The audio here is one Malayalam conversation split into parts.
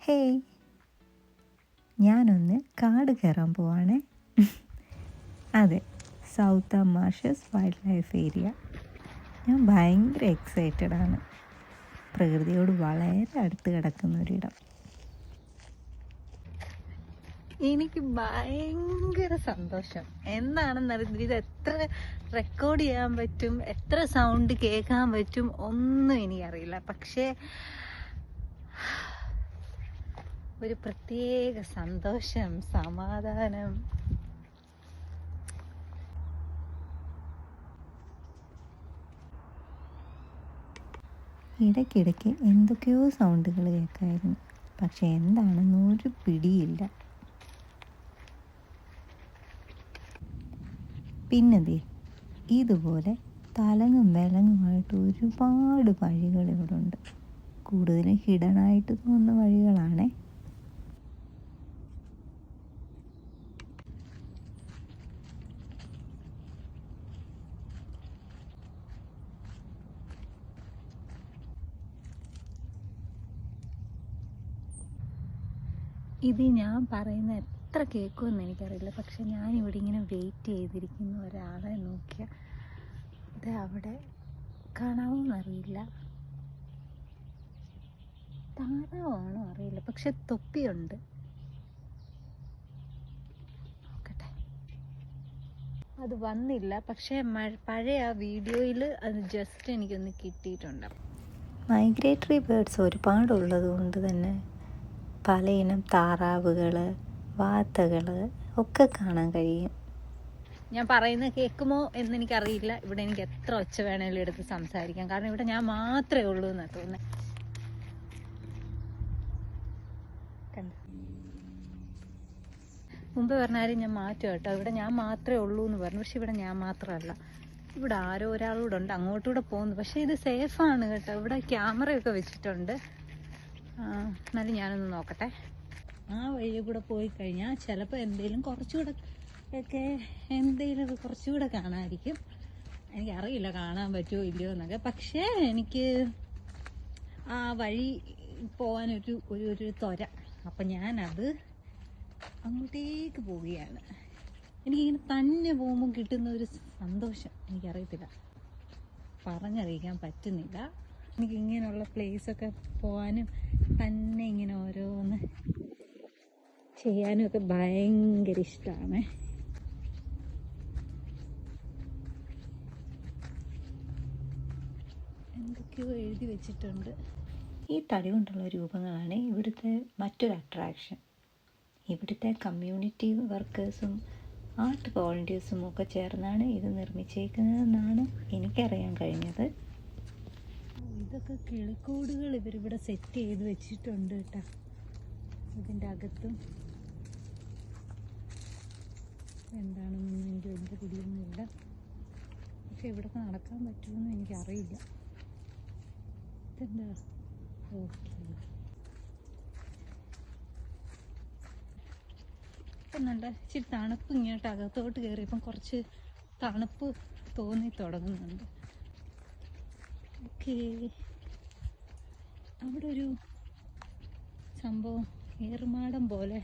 ഹേയ്, ഞാനൊന്ന് കാട് കയറാൻ പോവാണേ. അതെ, south marshes wild life area. ഞാൻ ഭയങ്കര എക്സൈറ്റഡ് ആണ്. പ്രകൃതിയോട് വളരെ അടുത്ത് കിടക്കുന്ന ഒരിടം. എനിക്ക് ഭയങ്കര സന്തോഷം. എന്താണെന്നറിയില്ല, ഇത് എത്ര റെക്കോർഡ് ചെയ്യാൻ പറ്റും, എത്ര സൗണ്ട് കേൾക്കാൻ പറ്റും ഒന്നും എനിക്കറിയില്ല. പക്ഷേ ഒരു പ്രത്യേക സന്തോഷം, സമാധാനം. ഇടയ്ക്കിടയ്ക്ക് എന്തൊക്കെയോ സൗണ്ടുകൾ കേൾക്കായിരുന്നു, പക്ഷെ എന്താണെന്ന് ഒരു പിടിയില്ല. പിന്നെ ഇതുപോലെ തലങ്ങും വിലങ്ങുമായിട്ട് ഒരുപാട് വഴികൾ ഇവിടെ ഉണ്ട്. കൂടുതലും ഹിഡനായിട്ട് തോന്നുന്ന വഴികളാണേ. ഇത് ഞാൻ പറയുന്ന എത്ര കേൾക്കുമെന്ന് എനിക്കറിയില്ല. പക്ഷെ ഞാനിവിടെ ഇങ്ങനെ വെയിറ്റ് ചെയ്തിരിക്കുന്ന ഒരാളെ നോക്കിയാൽ ഇത് അവിടെ കാണാമോന്നറിയില്ല. താറാവാണോ അറിയില്ല, പക്ഷെ തൊപ്പിയുണ്ട്. നോക്കട്ടെ. അത് വന്നില്ല, പക്ഷേ പഴയ ആ വീഡിയോയിൽ അത് ജസ്റ്റ് എനിക്കൊന്ന് കിട്ടിയിട്ടുണ്ട്. മൈഗ്രേറ്ററി ബേർഡ്സ് ഒരുപാടുള്ളത് കൊണ്ട് തന്നെ പലയിനം താറാവുകൾ, വാത്തകൾ ഒക്കെ കാണാൻ കഴിയും. ഞാൻ പറയുന്നത് കേൾക്കുമോ എന്നെനിക്കറിയില്ല. ഇവിടെ എനിക്ക് എത്ര ഒച്ച വേണേലും എടുത്ത് സംസാരിക്കാം, കാരണം ഇവിടെ ഞാൻ മാത്രമേ ഉള്ളൂ എന്നാണ് തോന്നുന്നത്. മുമ്പ് പറഞ്ഞാലും ഞാൻ മാറ്റും കേട്ടോ. ഇവിടെ ഞാൻ മാത്രമേ ഉള്ളൂ എന്ന് പറഞ്ഞു, പക്ഷെ ഇവിടെ ഞാൻ മാത്രമല്ല, ഇവിടെ ആരോ ഒരാളൂടെ ഉണ്ട്. അങ്ങോട്ടൂടെ പോകുന്നു, പക്ഷേ ഇത് സേഫാണ് കേട്ടോ. ഇവിടെ ക്യാമറയൊക്കെ വെച്ചിട്ടുണ്ട്. എന്നാലും ഞാനൊന്ന് നോക്കട്ടെ. ആ വഴിയിൽ കൂടെ പോയി കഴിഞ്ഞാൽ ചിലപ്പോൾ എന്തെങ്കിലും കുറച്ചുകൂടെ കാണാമായിരിക്കും. എനിക്കറിയില്ല കാണാൻ പറ്റുമോ ഇല്ലയോ എന്നൊക്കെ. പക്ഷേ എനിക്ക് ആ വഴി പോകാനൊരു ത്വര. അപ്പം ഞാനത് അങ്ങോട്ടേക്ക് പോവുകയാണ്. എനിക്കിങ്ങനെ തന്നെ പോകുമ്പോൾ കിട്ടുന്ന ഒരു സന്തോഷം എനിക്കറിയത്തില്ല, പറഞ്ഞറിയിക്കാൻ പറ്റുന്നില്ല. എനിക്കിങ്ങനെയുള്ള പ്ലേസൊക്കെ പോകാനും തന്നെ ഇങ്ങനെ ഓരോന്ന് ചെയ്യാനും ഒക്കെ ഭയങ്കര ഇഷ്ടമാണ്. എന്തൊക്കെയോ എഴുതി വെച്ചിട്ടുണ്ട്. ഈ തടി കൊണ്ടുള്ള രൂപങ്ങളാണ് ഇവിടുത്തെ മറ്റൊരു അട്രാക്ഷൻ. ഇവിടുത്തെ കമ്മ്യൂണിറ്റി വർക്കേഴ്സും ആർട്ട് വോളണ്ടിയേഴ്സും ഒക്കെ ചേർന്നാണ് ഇത് നിർമ്മിച്ചേക്കുന്നതെന്നാണ് എനിക്കറിയാൻ കഴിഞ്ഞത്. ഇതൊക്കെ കിളിക്കൂടുകൾ ഇവരിവിടെ സെറ്റ് ചെയ്ത് വെച്ചിട്ടുണ്ട് കേട്ടോ. ഇതിൻ്റെ അകത്തും എന്താണെന്നൊന്നും എനിക്ക് വലിയ പിടിയൊന്നുമില്ല. പക്ഷെ ഇവിടൊക്കെ നടക്കാൻ പറ്റുമെന്ന് എനിക്കറിയില്ല. ഇതെന്താ? ഓക്കെ, ഇപ്പം നല്ല ഇച്ചിരി തണുപ്പ് ഇങ്ങോട്ട് അകത്തോട്ട് കയറിയപ്പം കുറച്ച് തണുപ്പ് തോന്നി തുടങ്ങുന്നുണ്ട്. ഓക്കെ, അവിടെ ഒരു സംഭവം ഏറുമാടം പോലെ,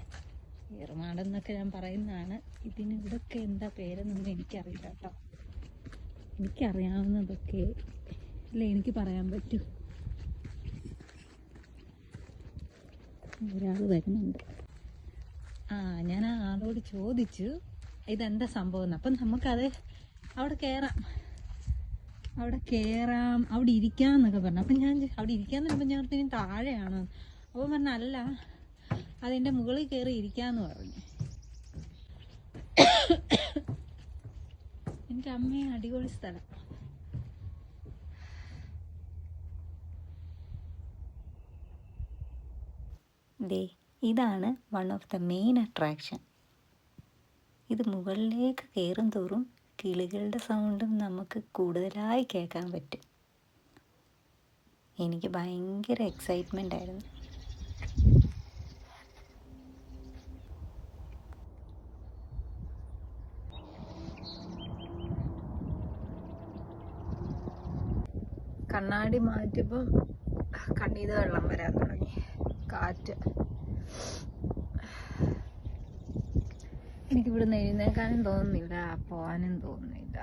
ഏറുമാടം എന്നൊക്കെ ഞാൻ പറയുന്നതാണ്. ഇതിന് ഇവിടെയൊക്കെ എന്താ പേരെന്നൊന്നും എനിക്കറിയില്ല കേട്ടോ. എനിക്കറിയാവുന്നതൊക്കെ അല്ലേ എനിക്ക് പറയാൻ പറ്റൂ. ഒരാൾ വരുന്നുണ്ട്. ഞാൻ ആ ആളോട് ചോദിച്ചു ഇതെന്താ സംഭവം എന്ന്. അപ്പം നമുക്കത് അവിടെ കയറാം, അവിടെ ഇരിക്കാമെന്നൊക്കെ പറഞ്ഞു. അപ്പം ഞാൻ അവിടെ ഇരിക്കാന്ന് പറയുമ്പോൾ ഞാൻ ഇനി താഴെയാണോ? അപ്പോൾ പറഞ്ഞു അല്ല, അതിൻ്റെ മുകളിൽ കയറി ഇരിക്കാമെന്ന് പറഞ്ഞു. എൻ്റെ അമ്മയെ അടിപൊളി സ്ഥലം. ഇതാണ് one of the main attraction. ഇത് മുകളിലേക്ക് കയറും തോറും കിളികളുടെ സൗണ്ടും നമുക്ക് കൂടുതലായി കേൾക്കാൻ പറ്റും. എനിക്ക് ഭയങ്കര എക്സൈറ്റ്മെൻ്റ് ആയിരുന്നു. കണ്ണാടി മാറ്റിയപ്പം കണ്ണീന്ന് വെള്ളം വരാൻ തുടങ്ങി. കാറ്റ് എനിക്കിവിടുന്ന് എഴുന്നേക്കാനും തോന്നുന്നില്ല, പോകാനും തോന്നുന്നില്ല.